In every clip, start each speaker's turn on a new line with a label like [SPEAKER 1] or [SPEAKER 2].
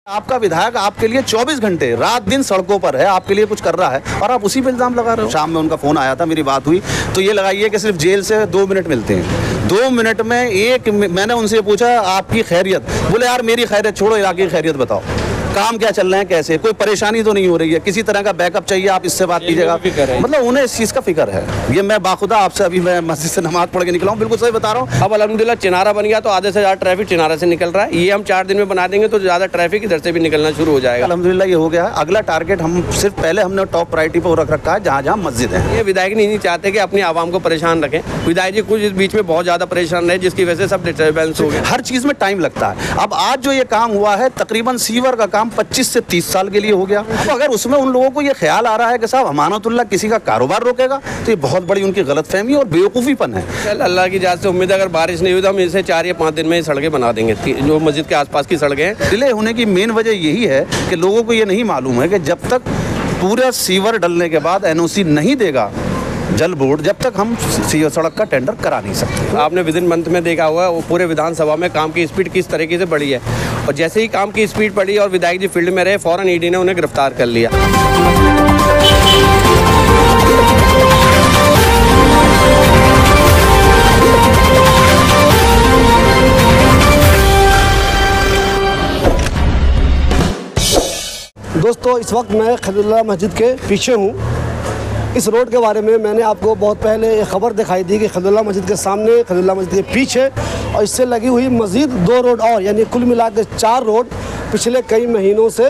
[SPEAKER 1] आपका विधायक आपके लिए 24 घंटे रात दिन सड़कों पर है, आपके लिए कुछ कर रहा है और आप उसी पे इल्जाम लगा रहे हो। शाम में उनका फोन आया था, मेरी बात हुई, तो ये लगाइए कि सिर्फ जेल से 2 मिनट मिलते हैं। 2 मिनट में मैंने उनसे पूछा आपकी खैरियत, बोले यार मेरी खैरियत छोड़ो, इलाके की खैरियत बताओ, काम क्या चल रहे हैं, कैसे, कोई परेशानी तो नहीं हो रही है, किसी तरह का बैकअप चाहिए, आप इससे बात कीजिएगा। मतलब उन्हें इस चीज़ का फिक्र है। ये मैं बाखुदा आपसे अभी मैं मस्जिद से नमाज पढ़ के निकला हूँ, बिल्कुल सही बता रहा हूँ।
[SPEAKER 2] अब अल्हम्दुलिल्लाह चिनारा बन गया तो आधे से ज़्यादा ट्रैफिक चिनारा से निकल रहा है। ये हम 4 दिन में बना देंगे तो ज़्यादा ट्रैफिक इधर से भी निकलना शुरू हो जाएगा।
[SPEAKER 1] अल्हम्दुलिल्लाह ये हो गया है। अगला टारगेट हम सिर्फ पहले हमने टॉप प्रायोरिटी पर रख रखा है जहाँ जहाँ मस्जिद है।
[SPEAKER 2] ये विधायक नहीं चाहते कि अपनी आवाम को परेशान रखें। विधायक जी कुछ इस बीच में बहुत ज़्यादा परेशान रहे, जिसकी वजह से सब डिस्टर्बेंस हो गया।
[SPEAKER 1] हर चीज़ में टाइम लगता है। अब आज जो ये काम हुआ है, तकरीबन सीवर का काम 25 से 30 साल के लिए हो गया। तो अगर उसमें उन लोगों को ये ख्याल आ रहा है कि साहब अमानतुल्लाह किसी का कारोबार रोकेगा, तो ये बहुत बड़ी उनकी गलतफहमी और बेवकूफ़ीपन है।
[SPEAKER 2] चल अल्लाह की जात से उम्मीद है अगर बारिश नहीं हुई तो हम इसे 4 या 5 दिन में सड़कें बना देंगे। जो मस्जिद के आसपास की सड़कें हैं,
[SPEAKER 1] डिले होने की मेन वजह यही है कि लोगों को ये नहीं मालूम है कि जब तक पूरा सीवर डलने के बाद NOC नहीं देगा जल बोर्ड, जब तक हम सड़क का टेंडर करा नहीं सकते।
[SPEAKER 2] आपने विदिन मंथ में देखा हुआ है वो पूरे विधानसभा में काम की स्पीड किस तरीके से बढ़ी है, और जैसे ही काम की स्पीड बढ़ी और विधायक जी फील्ड में रहे, फौरन ED ने उन्हें गिरफ्तार कर लिया।
[SPEAKER 3] दोस्तों इस वक्त मैं खलीलुल्लाह मस्जिद के पीछे हूँ। इस रोड के बारे में मैंने आपको बहुत पहले एक ख़बर दिखाई दी कि खलीलुल्लाह मस्जिद के सामने, खलीलुल्लाह मस्जिद के पीछे और इससे लगी हुई मज़ीद 2 रोड और, यानी कुल मिला के 4 रोड पिछले कई महीनों से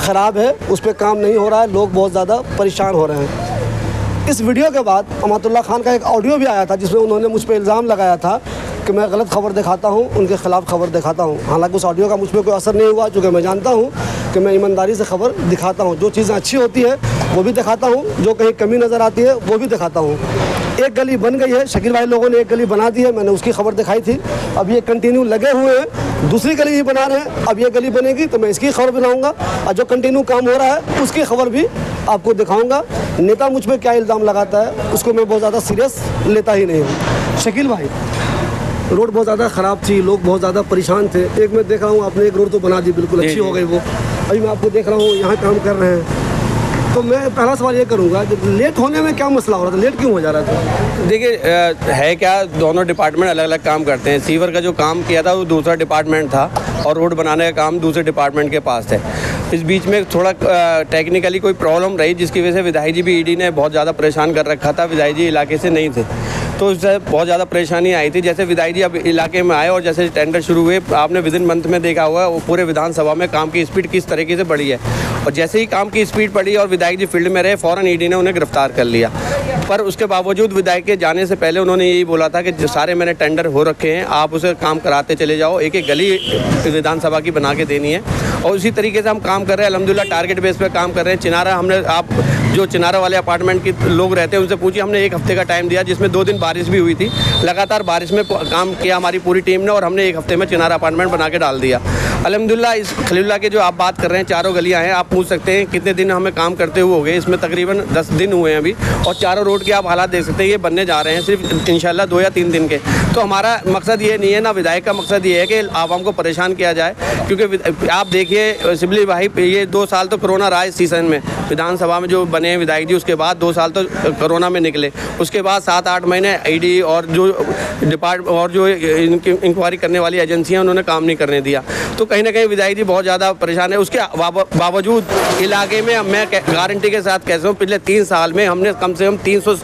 [SPEAKER 3] ख़राब है, उस पर काम नहीं हो रहा है, लोग बहुत ज़्यादा परेशान हो रहे हैं। इस वीडियो के बाद अमातुल्लाह खान का एक ऑडियो भी आया था जिसमें उन्होंने मुझ पर इल्ज़ाम लगाया था कि मैं गलत खबर दिखाता हूँ, उनके ख़िलाफ़ खबर दिखाता हूँ। हालांकि उस ऑडियो का मुझ पर कोई असर नहीं हुआ, चूँकि मैं जानता हूँ कि मैं ईमानदारी से खबर दिखाता हूँ। जो चीज़ें अच्छी होती है वो भी दिखाता हूँ, जो कहीं कमी नज़र आती है वो भी दिखाता हूँ। एक गली बन गई है, शकील भाई लोगों ने एक गली बना दी है, मैंने उसकी खबर दिखाई थी। अब ये कंटिन्यू लगे हुए हैं, दूसरी गली भी बना रहे हैं। अब ये गली बनेगी तो मैं इसकी खबर बनाऊँगा, और जो कंटिन्यू काम हो रहा है उसकी खबर भी आपको दिखाऊँगा। नेता मुझ पर क्या इल्ज़ाम लगाता है उसको मैं बहुत ज़्यादा सीरियस लेता ही नहीं हूँ। शकील भाई, रोड बहुत ज़्यादा ख़राब थी, लोग बहुत ज़्यादा परेशान थे। एक मैं देख रहा हूँ आपने एक रोड तो बना दी, बिल्कुल अच्छी हो गई वो। अभी मैं आपको देख रहा हूँ यहाँ काम कर रहे हैं। तो मैं पहला सवाल ये करूँगा कि लेट होने में क्या मसला हो रहा था, लेट क्यों हो जा रहा था?
[SPEAKER 2] देखिए है क्या, दोनों डिपार्टमेंट अलग अलग काम करते हैं। सीवर का जो काम किया था वो दूसरा डिपार्टमेंट था और रोड बनाने का काम दूसरे डिपार्टमेंट के पास है। इस बीच में थोड़ा टेक्निकली कोई प्रॉब्लम रही जिसकी वजह से विधायक जी भी ED ने बहुत ज़्यादा परेशान कर रखा था। विधायक जी इलाके से नहीं थे तो उससे बहुत ज़्यादा परेशानी आई थी। जैसे विधायक जी अब इलाके में आए और जैसे टेंडर शुरू हुए, आपने विदिन मंथ में देखा हुआ है वो पूरे विधानसभा में काम की स्पीड किस तरीके से बढ़ी है, और जैसे ही काम की स्पीड बढ़ी और विधायक जी फील्ड में रहे, फ़ौरन ED ने उन्हें गिरफ्तार कर लिया। पर उसके बावजूद विधायक के जाने से पहले उन्होंने यही बोला था कि सारे मैंने टेंडर हो रखे हैं, आप उसे काम कराते चले जाओ, एक एक गली विधानसभा की बना के देनी है। और उसी तरीके से हम काम कर रहे हैं, अल्हम्दुलिल्लाह टारगेट बेस पे काम कर रहे हैं। चिनारा हमने, आप जो चिनारा वाले अपार्टमेंट के लोग रहते हैं उनसे पूछिए, हमने 1 हफ्ते का टाइम दिया जिसमें 2 दिन बारिश भी हुई थी। लगातार बारिश में काम किया हमारी पूरी टीम ने और हमने 1 हफ्ते में चिनारा अपार्टमेंट बना के डाल दिया। अल्हम्दुलिल्लाह इस खलीलुल्लाह के जो आप बात कर रहे हैं 4 गलियाँ हैं, आप पूछ सकते हैं कितने दिन हमें काम करते हुए हो गए। इसमें तकरीबन 10 दिन हुए हैं अभी, और 4 रोड के आप हालात देख सकते हैं, ये बनने जा रहे हैं सिर्फ इंशाल्लाह 2 या 3 दिन के। तो हमारा मकसद ये नहीं है, ना विधायक का मकसद ये है कि आवाम को परेशान किया जाए, क्योंकि आप देखिए सिबली भाई, ये 2 साल तो कोरोना रहा इस सीज़न में विधानसभा में जो बने विधायक जी, उसके बाद 2 साल तो कोरोना में निकले, उसके बाद 7-8 महीने ED और जो इंक्वायरी करने वाली एजेंसियां उन्होंने काम नहीं करने दिया। तो कहीं ना कहीं विधायक जी बहुत ज़्यादा परेशान है। उसके बावजूद इलाके में मैं गारंटी के साथ कह सकता हूँ पिछले 3 साल में हमने कम से कम 300,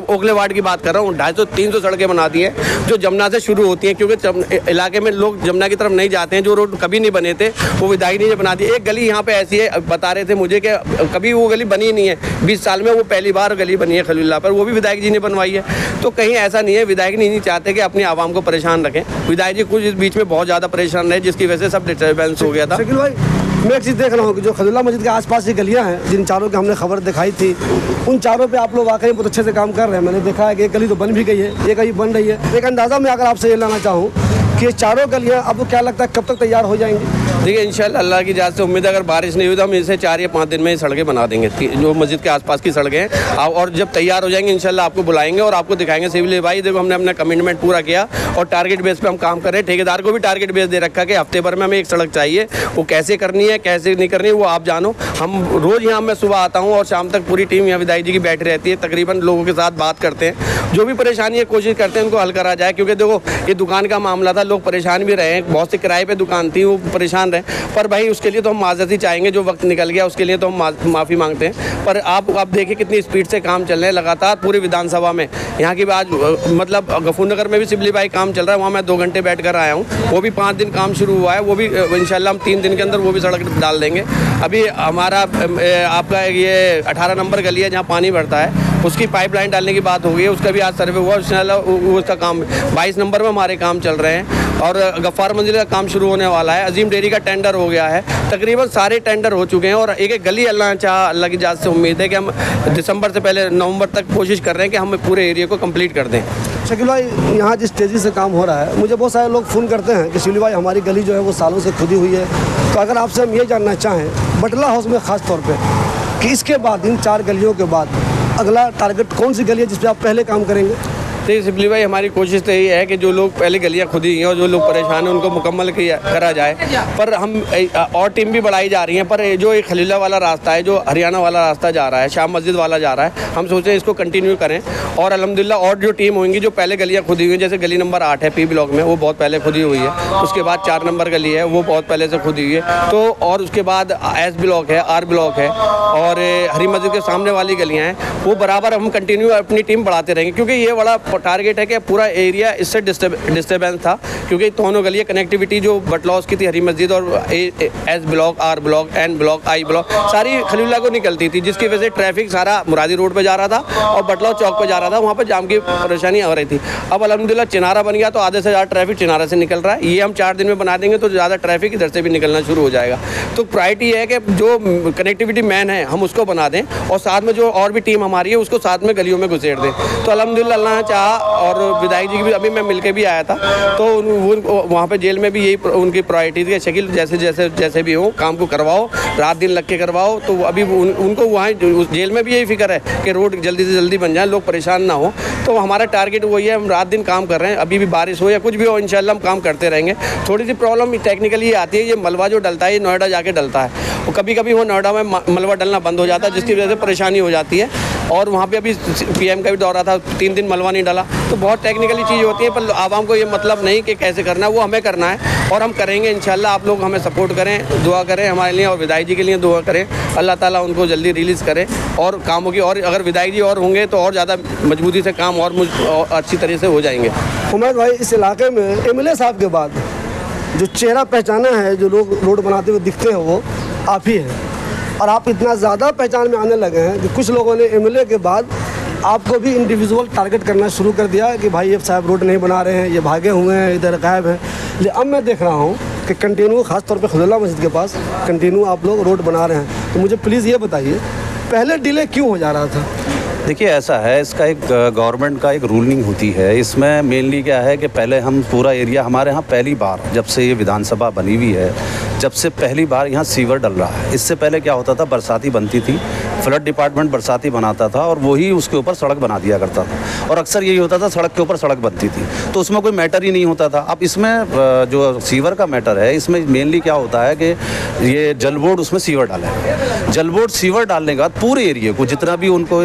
[SPEAKER 2] ओखले वार्ड की बात कर रहा हूँ, 250-300 सड़कें बना दी हैं जो जमुना से शुरू होती हैं, क्योंकि इलाके में लोग जमुना की तरफ नहीं जाते हैं। जो रोड कभी नहीं बने थे वो विधायक जी ने बना दी। एक गली यहाँ पे ऐसी है, बता रहे थे मुझे कि कभी वो गली बनी नहीं है, 20 साल में वो पहली बार गली बनी है खलीलुल्लाह पर, वो भी विधायक जी ने बनवाई है। तो कहीं ऐसा नहीं है, विधायक नहीं चाहते कि अपनी आवाम को परेशान रखें। विधायक जी कुछ इस बीच में बहुत ज़्यादा परेशान रहे, जिसकी वजह से सब डिस्टर्बेंस हो गया था।
[SPEAKER 3] शकील भाई, मैं एक चीज़ देख रहा हूँ कि जो खलीलुल्लाह मस्जिद के आसपास की गलियाँ हैं, जिन 4 की हमने खबर दिखाई थी, उन 4 पे आप लोग वाकई बहुत अच्छे से काम कर रहे हैं। मैंने देखा है कि एक गली तो बन भी गई है, एक गली बन रही है। एक अंदाज़ा मैं अगर आपसे ये लाना चाहूँ कि ये 4 गलियाँ अब क्या लगता है कब तक तैयार हो जाएंगी?
[SPEAKER 2] देखिए इंशाल्लाह अल्लाह की इजाज़त से उम्मीद है अगर बारिश नहीं हुई तो हम इसे 4 या 5 दिन में ही सड़कें बना देंगे, जो मस्जिद के आसपास की सड़कें हैं। और जब तैयार हो जाएंगे इंशाल्लाह आपको बुलाएंगे और आपको दिखाएंगे सिविल भाई देखो हमने अपना कमिटमेंट पूरा किया और टारगेट बेस पे हम काम कर रहे हैं। ठेकेदार को भी टारगेट बेस दे रखा है कि हफ्ते भर में हमें एक सड़क चाहिए, वो कैसे करनी है कैसे नहीं करनी है वो आप जानो। हम रोज़ यहाँ मैं सुबह आता हूँ और शाम तक पूरी टीम यहाँ विधायक जी की बैठी रहती है, तकरीबन लोगों के साथ बात करते हैं, जो भी परेशानी है कोशिश करते हैं उनको हल करा जाए। क्योंकि देखो ये दुकान का मामला था, लोग परेशान भी रहे हैं, बहुत से किराए पे दुकान थी वो परेशान रहे, पर भाई उसके लिए तो हम माजरत ही चाहेंगे, जो वक्त निकल गया उसके लिए तो हम माफ़ी मांगते हैं। पर आप देखिए कितनी स्पीड से काम चल रहे हैं लगातार पूरी विधानसभा में। यहाँ की बात मतलब गफूरनगर में भी सिबली भाई काम चल रहा है, वहाँ मैं 2 घंटे बैठ कर आया हूँ, वो भी 5 दिन काम शुरू हुआ है, वो भी इंशाल्लाह हम 3 दिन के अंदर वो भी सड़क डाल देंगे। अभी हमारा आपका ये 18 नंबर गली है जहाँ पानी भरता है उसकी पाइपलाइन डालने की बात हो गई है, उसका भी आज सर्वे हुआ, उसका काम 22 नंबर में हमारे काम चल रहे हैं और गफ्फार मंजिल का काम शुरू होने वाला है। अजीम डेयरी का टेंडर हो गया है, तकरीबन सारे टेंडर हो चुके हैं और एक गली अल्लाह की इजाज़त से उम्मीद है कि हम दिसंबर से पहले नवंबर तक कोशिश कर रहे हैं कि हम पूरे एरिया को कंप्लीट कर दें।
[SPEAKER 3] शकील भाई यहाँ जिस तेज़ी से काम हो रहा है, मुझे बहुत सारे लोग फ़ोन करते हैं कि शिवली भाई हमारी गली जो है वो सालों से खुदी हुई है, तो अगर आपसे हम ये जानना चाहें बटला हाउस में ख़ास तौर पे कि इसके बाद इन 4 गलियों के बाद अगला टारगेट कौन सी गली है जिस पे आप पहले काम करेंगे?
[SPEAKER 2] देखिए सिबली भाई हमारी कोशिश तो यही है कि जो लोग पहले गलियां खुदी हैं और जो लोग परेशान हैं उनको मुकम्मल करा जाए, पर हम और टीम भी बढ़ाई जा रही हैं। पर जो एक खलीला वाला रास्ता है, जो हरियाणा वाला रास्ता जा रहा है, शाम मस्जिद वाला जा रहा है, हम सोचते हैं इसको कंटिन्यू करें और अल्हम्दुलिल्लाह और जो टीम होंगी जो पहले गलियाँ खुदी हुई हैं, जैसे गली नंबर 8 है पी ब्लॉक में, वो बहुत पहले खुदी हुई है, उसके बाद 4 नंबर गली है वो बहुत पहले से खुदी हुई है, तो और उसके बाद एस ब्लॉक है, आर ब्लॉक है और हरी मस्जिद के सामने वाली गलियाँ हैं, वो बराबर हम कंटिन्यू अपनी टीम बढ़ाते रहेंगे। क्योंकि ये बड़ा टारगेट है कि पूरा एरिया इससे डिस्टर्बेंस था, क्योंकि दोनों गलियाँ कनेक्टिविटी जो बटलॉस की थी, हरी मस्जिद और S block, R block, N block, I block, सारी खलीला को निकलती थी, जिसकी वजह से ट्रैफिक सारा मुरादी रोड पे जा रहा था और बटलॉस चौक पे जा रहा था, वहाँ पे जाम की परेशानी हो रही थी। अब अल्हम्दुलिल्लाह चिनारा बन गया तो आधे से ज़्यादा ट्रैफिक चिनारा से निकल रहा है, ये हम 4 दिन में बना देंगे तो ज़्यादा ट्रैफिक इधर से भी निकलना शुरू हो जाएगा। तो प्रायोरिटी है कि जो कनेक्टिविटी मैन है हम उसको बना दें और साथ में जो और भी टीम हमारी है उसको साथ में गलियों में घुसेड़ दें। तो अल्हम्दुलिल्लाह अल्लाह चाहा और विधायक जी की भी अभी मैं मिलके भी आया था, तो वहाँ पे जेल में भी यही उनकी प्रायोरिटी थी, शकील जैसे भी हो काम को करवाओ, रात दिन लग के करवाओ। तो अभी उनको वहाँ जेल में भी यही फिक्र है कि रोड जल्दी से जल्दी बन जाए, लोग परेशान ना हो। तो हमारा टारगेट वही है, हम रात दिन काम कर रहे हैं, अभी भी बारिश हो या कुछ भी हो इंशाल्लाह हम काम करते रहेंगे। थोड़ी सी प्रॉब्लम टेक्निकली आती है, ये मलबा जो डलता है ये नोएडा जाके डलता है, और कभी कभी वो नोएडा में मलबा डलना बंद हो जाता है, जिसकी वजह से परेशानी हो जाती है। और वहाँ पे अभी PM का भी दौरा था, 3 दिन मलबा नहीं डाला, तो बहुत टेक्निकली चीज़ होती है, पर आवाम को ये मतलब नहीं कि कैसे करना है, वो हमें करना है और हम करेंगे इंशाल्लाह। आप लोग हमें सपोर्ट करें, दुआ करें हमारे लिए और विधायक जी के लिए दुआ करें, अल्लाह ताला उनको जल्दी रिलीज़ करें और कामों की, और अगर विधायक जी और होंगे तो और ज़्यादा मजबूती से काम और अच्छी तरह से हो जाएंगे।
[SPEAKER 3] उमैद भाई इस इलाके में MLA साहब के बाद जो चेहरा पहचाना है, जो लोग रोड बनाते हुए दिखते हैं वो आप ही हैं, और आप इतना ज़्यादा पहचान में आने लगे हैं कि कुछ लोगों ने MLA के बाद आपको भी इंडिविजुअल टारगेट करना शुरू कर दिया कि भाई ये साहब रोड नहीं बना रहे हैं, ये भागे हुए हैं, इधर गायब हैं। लेकिन अब मैं देख रहा हूँ कि कंटिन्यू ख़ासतौर पे खलीला मस्जिद के पास कंटिन्यू आप लोग रोड बना रहे हैं। तो मुझे प्लीज़ ये बताइए पहले डिले क्यों हो जा रहा था?
[SPEAKER 1] देखिए ऐसा है, इसका एक गवर्नमेंट का एक रूलिंग होती है। इसमें मेनली क्या है कि पहले हम पूरा एरिया, हमारे यहाँ पहली बार जब से ये विधानसभा बनी हुई है, जब से पहली बार यहाँ सीवर डल रहा है। इससे पहले क्या होता था, बरसाती बनती थी, फ्लड डिपार्टमेंट बरसाती बनाता था और वही उसके ऊपर सड़क बना दिया करता था, और अक्सर यही होता था सड़क के ऊपर सड़क बनती थी, तो उसमें कोई मैटर ही नहीं होता था। अब इसमें जो सीवर का मैटर है, इसमें मेनली क्या होता है कि ये जल बोर्ड उसमें सीवर डाले, जल बोर्ड सीवर डालने के बाद पूरे एरिया को जितना भी उनको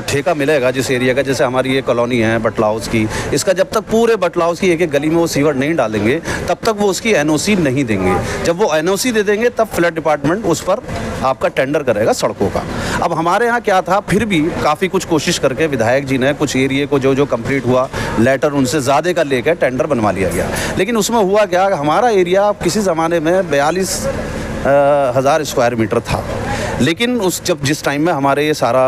[SPEAKER 1] ठेका मिलेगा जिस एरिया का, जैसे हमारी ये कॉलोनी है बटला हाउस की, इसका जब तक पूरे बटला हाउस की एक एक गली में वो सीवर नहीं डालेंगे तब तक वो उसकी NOC नहीं देंगे। जब वो NOC दे देंगे तब फ्लड डिपार्टमेंट उस पर आपका टेंडर करेगा सड़कों का। अब हमारे यहाँ क्या था, फिर भी काफ़ी कुछ कोशिश करके विधायक जी ने कुछ एरिया को जो कंप्लीट हुआ, लेटर उनसे ज़्यादा का लेकर टेंडर बनवा लिया गया। लेकिन उसमें हुआ क्या, हमारा एरिया किसी ज़माने में 42,000 स्क्वायर मीटर था, लेकिन जिस टाइम में हमारे ये सारा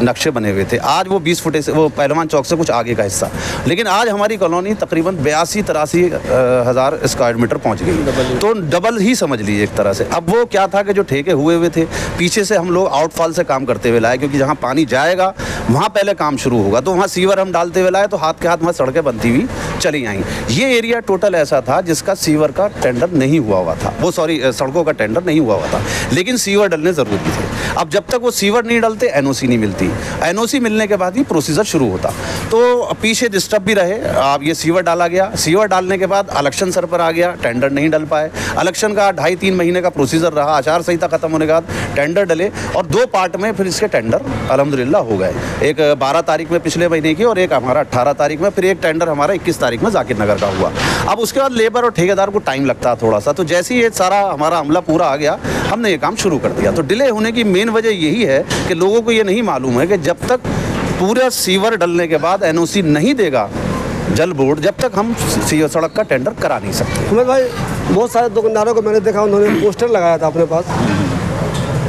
[SPEAKER 1] नक्शे बने हुए थे, आज वो 20 फुटे से, वो पहलवान चौक से कुछ आगे का हिस्सा, लेकिन आज हमारी कॉलोनी तकरीबन 82-83,000 स्क्वायर मीटर पहुंच गई, तो डबल ही समझ लीजिए एक तरह से। अब वो क्या था कि जो ठेके हुए थे पीछे से हम लोग आउटफॉल से काम करते हुए लाए, क्योंकि जहाँ पानी जाएगा वहाँ पहले काम शुरू होगा, तो वहाँ सीवर हम डालते हुए लाए, तो हाथ के हाथ वहाँ सड़कें बनती हुई चली आई। ये एरिया टोटल ऐसा था जिसका सीवर का टेंडर नहीं हुआ था, वो सॉरी सड़कों का टेंडर नहीं हुआ था, लेकिन सीवर डलने ज़रूरी थे। अब जब तक वो सीवर नहीं डलते एनओसी नहीं मिलती, एनओसी मिलने के बाद ही प्रोसीजर शुरू होता। तो पीछे डिस्टर्ब भी रहे, अब ये सीवर डाला गया, सीवर डालने के बाद इलेक्शन सर पर आ गया, टेंडर नहीं डल पाए। इलेक्शन का 2.5-3 महीने का प्रोसीजर रहा, आचार संहिता खत्म होने के बाद टेंडर डले और 2 पार्ट में फिर इसके टेंडर अल्हम्दुलिल्लाह हो गए। एक 12 तारीख में पिछले महीने की और एक हमारा 18 तारीख में, फिर एक टेंडर हमारा 21 तारीख में जाकिर नगर का हुआ। अब उसके बाद लेबर और ठेकेदार को टाइम लगता है थोड़ा सा, तो जैसे ही ये सारा हमारा अमला पूरा आ गया हमने ये काम शुरू कर दिया। तो डिले होने की मेन वजह यही है कि लोगों को ये नहीं मालूम है कि जब तक पूरा सीवर डलने के बाद एनओसी नहीं देगा जल बोर्ड, जब तक हम सड़क का टेंडर करा नहीं सकते।
[SPEAKER 3] उमेर भाई, बहुत सारे दुकानदारों को मैंने देखा, उन्होंने पोस्टर लगाया था अपने पास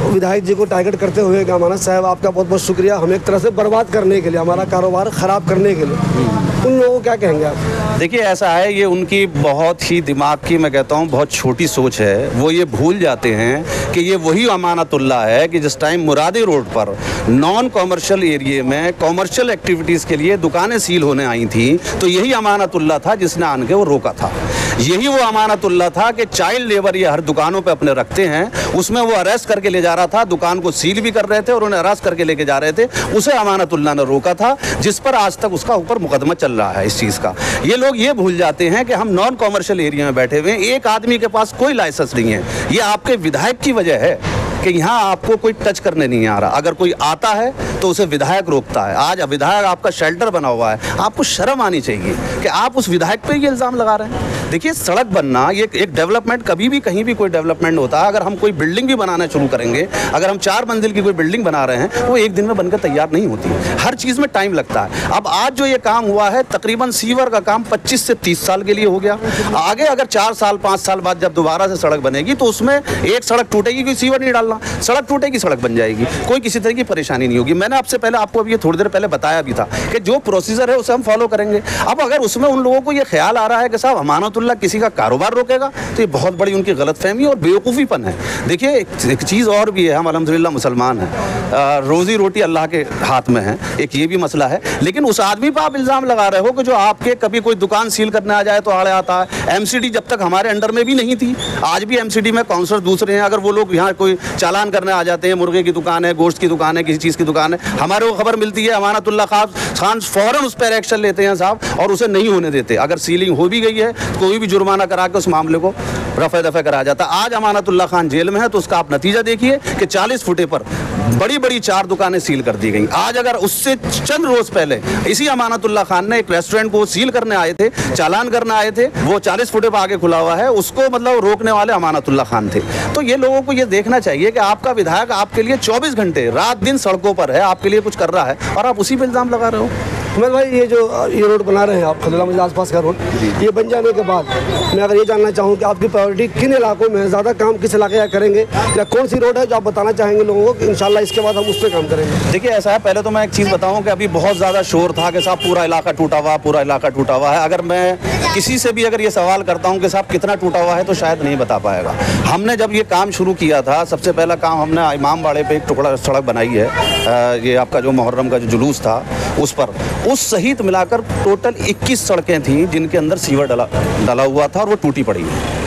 [SPEAKER 3] विधायक जी को टारगेट करते हुए कि अमानत साहब आपका बहुत बहुत शुक्रिया, हमें एक तरह से बर्बाद करने के लिए, हमारा कारोबार ख़राब करने के लिए। उन लोगों को क्या कहेंगे आप?
[SPEAKER 1] देखिए ऐसा है, ये उनकी बहुत ही दिमाग की, मैं कहता हूँ बहुत छोटी सोच है। वो ये भूल जाते हैं कि ये वही अमानतुल्लाह है कि जिस टाइम मुरादी रोड पर नॉन कॉमर्शियल एरिया में कॉमर्शियल एक्टिविटीज़ के लिए दुकानें सील होने आई थी, तो यही अमानतुल्लाह था जिसने आन के वो रोका था। यही वो अमानतुल्लाह था कि चाइल्ड लेबर ये हर दुकानों पे अपने रखते हैं, उसमें वो अरेस्ट करके ले जा रहा था, दुकान को सील भी कर रहे थे और उन्हें अरेस्ट करके लेके जा रहे थे, उसे अमानतुल्लाह ने रोका था, जिस पर आज तक उसका ऊपर मुकदमा चल रहा है इस चीज़ का। ये लोग ये भूल जाते हैं कि हम नॉन कॉमर्शियल एरिया में बैठे हुए हैं, एक आदमी के पास कोई लाइसेंस नहीं है। ये आपके विधायक की वजह है कि यहाँ आपको कोई टच करने नहीं आ रहा, अगर कोई आता है तो उसे विधायक रोकता है। आज विधायक आपका शेल्टर बना हुआ है, आपको शर्म आनी चाहिए कि आप उस विधायक पे ये इल्ज़ाम लगा रहे हैं। देखिए सड़क बनना ये एक डेवलपमेंट, कभी भी कहीं भी कोई डेवलपमेंट होता है, अगर हम कोई बिल्डिंग भी बनाना शुरू करेंगे, अगर हम 4 मंजिल की कोई बिल्डिंग बना रहे हैं, वो एक दिन में बनकर तैयार नहीं होती, हर चीज़ में टाइम लगता है। अब आज जो ये काम हुआ है, तकरीबन सीवर का काम 25 से 30 साल के लिए हो गया। आगे अगर 4 साल 5 साल बाद जब दोबारा से सड़क बनेगी तो उसमें एक सड़क टूटेगी, कोई सीवर नहीं डालना, सड़क टूटेगी, सड़क बन जाएगी, कोई किसी तरह की परेशानी नहीं होगी। मैंने आपसे पहले आपको अभी थोड़ी देर पहले बताया भी था कि जो प्रोसीजर है उसे हम फॉलो करेंगे। अब अगर उसमें उन लोगों को ये ख्याल आ रहा है कि साहब अमानतुल्लाह किसी का कारोबार रोकेगा, तो ये बहुत बड़ी उनकी गलतफहमी और बेवकूफ़ीपन है। देखिए एक चीज़ और भी है, हम अल्हम्दुलिल्लाह मुसलमान हैं, रोज़ी रोटी अल्लाह के हाथ में है, एक ये भी मसला है। लेकिन उस आदमी पर आप इल्ज़ाम लगा रहे हो कि जो आपके कभी कोई दुकान सील करने आ जाए तो आड़े आता है। एमसीडी जब तक हमारे अंडर में भी नहीं थी, आज भी एमसीडी में काउंसलर दूसरे हैं, अगर वो लोग यहाँ कोई चालान करने आ जाते हैं, मुर्गे की दुकान है, गोश्त की दुकान है, किसी चीज़ की दुकान है, हमारे को खबर मिलती है, अमानतुल्लाह खान फ़ौरन उस पर एक्शन लेते हैं साहब और उसे नहीं होने देते। अगर सीलिंग हो भी गई है तो कोई भी जुर्माना करा के उस मामले को रफ़े दफ़े करा जाता। आज अमानतुल्लाह खान जेल में है तो उसका आप नतीजा देखिए कि 40 फुटे पर बड़ी बड़ी 4 दुकानें सील कर दी गई। आज अगर उससे चंद रोज़ पहले इसी अमानतुल्लाह खान ने एक रेस्टोरेंट को सील करने आए थे, चालान करने आए थे, वो 40 फुटे पर आगे खुला हुआ है, उसको मतलब रोकने वाले अमानतुल्लाह खान थे। तो ये लोगों को ये देखना चाहिए कि आपका विधायक आपके लिए 24 घंटे रात दिन सड़कों पर है, आपके लिए कुछ कर रहा है और आप उसी पर इल्ज़ाम लगा रहे हो।
[SPEAKER 3] उमेर भाई, ये जो ये रोड बना रहे हैं आप, खलीलुल्लाह मस्जिद आसपास का रोड, ये बन जाने के बाद मैं अगर ये जानना चाहूँ कि आपकी प्रायोरिटी किन इलाकों में ज़्यादा काम किस इलाके का करेंगे, या कौन सी रोड है जो आप बताना चाहेंगे लोगों को कि इंशाल्लाह इसके बाद हम उस पर काम करेंगे?
[SPEAKER 1] देखिए ऐसा है, पहले तो मैं एक चीज़ बताऊं कि अभी बहुत ज़्यादा शोर था कि साहब पूरा इलाका टूटा हुआ, पूरा इलाका टूटा हुआ है। अगर मैं किसी से भी अगर ये सवाल करता हूं कि साहब कितना टूटा हुआ है तो शायद नहीं बता पाएगा। हमने जब ये काम शुरू किया था, सबसे पहला काम हमने इमाम बाड़े पे एक टुकड़ा सड़क बनाई है, ये आपका जो मुहर्रम का जो जुलूस था उस पर, उस सहित मिलाकर टोटल 21 सड़कें थीं जिनके अंदर सीवर डला हुआ था और वो टूटी पड़ी है।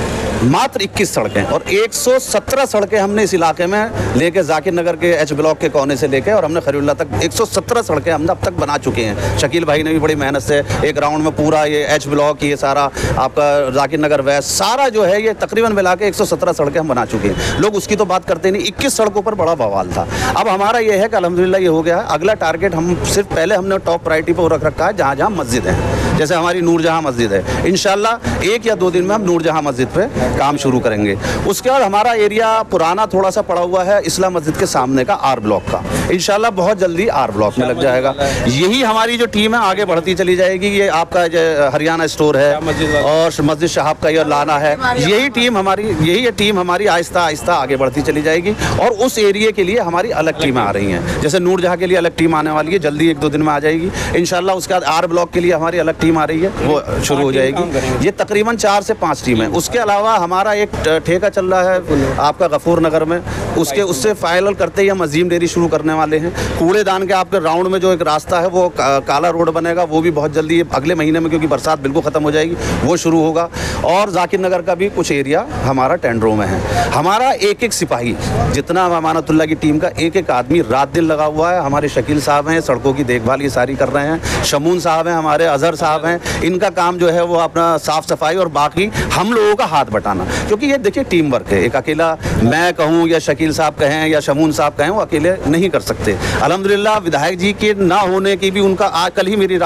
[SPEAKER 1] मात्र 21 सड़कें और 117 सड़कें हमने इस इलाके में लेके जाकिर नगर के एच ब्लॉक के कोने से लेके और हमने खलीलुल्लाह तक 117 सड़कें हमने अब तक बना चुके हैं। शकील भाई ने भी बड़ी मेहनत से एक राउंड में पूरा ये एच ब्लॉक, ये सारा आपका जाकिर नगर वेस्ट, सारा जो है ये तकरीबन मिला के 117 सड़कें हम बना चुके हैं। लोग उसकी तो बात करते नहीं, 21 सड़कों पर बड़ा बवाल था। अब हमारा ये है कि अल्हम्दुलिल्लाह ये हो गया है। अगला टारगेट हम सिर्फ पहले हमने टॉप प्रायोरिटी पर रख रखा है जहाँ जहाँ मस्जिद है, जैसे हमारी नूरजहाँ मस्जिद है, इंशाल्लाह 1 या 2 दिन में हम नूरजहाँ मस्जिद पे काम शुरू करेंगे। उसके बाद हमारा एरिया पुराना थोड़ा सा पड़ा हुआ है इस्लाम मस्जिद के सामने का आर ब्लॉक का, इंशाल्लाह बहुत जल्दी आर ब्लॉक में लग जाएगा। यही हमारी जो टीम है आगे बढ़ती चली जाएगी। ये आपका हरियाणा स्टोर है और मस्जिद शहाब का ये लाना है, यही टीम हमारी आहिस्ता आहिस्ता आगे बढ़ती चली जाएगी। और उस एरिया के लिए हमारी अलग टीमें आ रही हैं, जैसे नूरजहाँ के लिए अलग टीम आने वाली है, जल्दी 1-2 दिन में आ जाएगी इंशाल्लाह। उसके बाद आर ब्लॉक के लिए हमारी अलग टीम आ रही है, वो शुरू हो जाएगी। ये तकरीबन 4 से 5 टीम है। उसके अलावा हमारा एक ठेका चल रहा है आपका गफूर नगर में, उससे फाइनल करते ही हम अजीम डेयरी शुरू करने वाले हैं। कूड़ेदान के आपके राउंड में जो एक रास्ता है वो काला रोड बनेगा, वो भी बहुत जल्दी अगले महीने में, क्योंकि बरसात बिल्कुल ख़त्म हो जाएगी, वो शुरू होगा। और जाकिर नगर का भी कुछ एरिया हमारा टेंडरों में है। हमारा एक एक सिपाही, जितना अमानतुल्लाह की टीम का एक एक आदमी रात दिन लगा हुआ है। हमारे शकील साहब हैं, सड़कों की देखभाल ये सारी कर रहे हैं। शमून साहब हैं, हमारे अजहर साहब हैं, इनका काम जो है वो अपना साफ़ सफाई और बाकी हम लोगों का हाथ बटाना, क्योंकि ये देखिए टीम वर्क है। एक अकेला मैं कहूँ या शकील साहब कहें या शमून साहब कहें, वो अकेले नहीं कर सकते। अल्हम्दुलिल्लाह विधायक जी के ना होने की भी उनका कल ही मेरी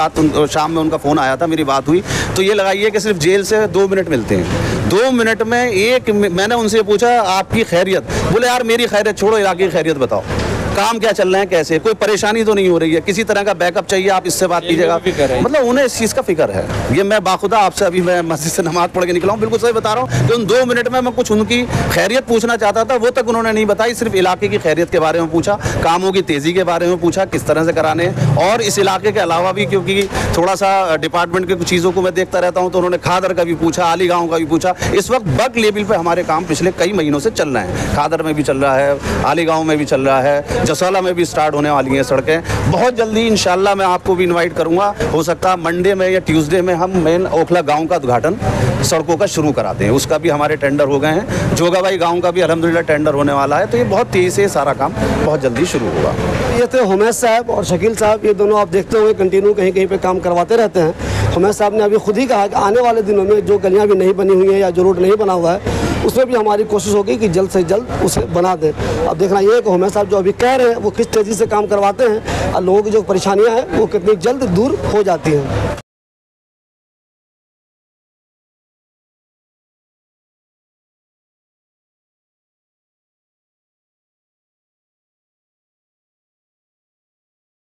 [SPEAKER 1] शाम में उनका फ़ोन आया था, मेरी बात हुई। तो ये लगाइए कि सिर्फ जेल से 2 मिनट मिलते हैं। 2 मिनट में मैंने उनसे पूछा आपकी खैरियत, बोले यार मेरी खैरियत छोड़ो, इलाके की खैरियत बताओ, काम क्या चल रहे हैं, कैसे, कोई परेशानी तो नहीं हो रही है, किसी तरह का बैकअप चाहिए, आप इससे बात कीजिएगा। मतलब उन्हें इस चीज़ का फिक्र है। ये मैं बाखुदा आपसे अभी मैं मस्जिद से नमाज पढ़ के निकला हूँ, बिल्कुल सही बता रहा हूँ कि उन 2 मिनट में मैं कुछ उनकी खैरियत पूछना चाहता था, वो तक उन्होंने नहीं बताई। सिर्फ इलाके की खैरियत के बारे में पूछा, कामों की तेज़ी के बारे में पूछा, किस तरह से कराने, और इस इलाके के अलावा भी, क्योंकि थोड़ा सा डिपार्टमेंट के कुछ चीज़ों को मैं देखता रहता हूँ, तो उन्होंने खादर का भी पूछा, आली गाँव का भी पूछा। इस वक्त बग लेवल पर हमारे काम पिछले कई महीनों से चल रहे हैं। खादर में भी चल रहा है, आली गाँव में भी चल रहा है, जसोला में भी स्टार्ट होने वाली हैं सड़कें। बहुत जल्दी इंशाल्लाह मैं आपको भी इनवाइट करूंगा, हो सकता है मंडे में या ट्यूसडे में हम मेन ओखला गांव का उद्घाटन सड़कों का शुरू कराते हैं। उसका भी हमारे टेंडर हो गए हैं। जोगाबाई गांव का भी अल्हम्दुलिल्लाह टेंडर होने वाला है। तो ये बहुत तेज़ी से सारा काम बहुत जल्दी शुरू होगा।
[SPEAKER 3] ये थे हुमैद साहब और शकील साहब, ये दोनों आप देखते होंगे कंटिन्यू कहीं कहीं पे काम करवाते रहते हैं। हुमैद साहब ने अभी खुद ही कहा कि आने वाले दिनों में जो गलियाँ भी नहीं बनी हुई हैं या जो रोड नहीं बना हुआ है, उसमें भी हमारी कोशिश होगी कि जल्द से जल्द उसे बना दें। अब देखना ये है कि हुमैद साहब जो अभी कह रहे हैं वो किस तेज़ी से काम करवाते हैं और लोगों की जो परेशानियाँ हैं वो कितनी जल्द दूर हो जाती हैं।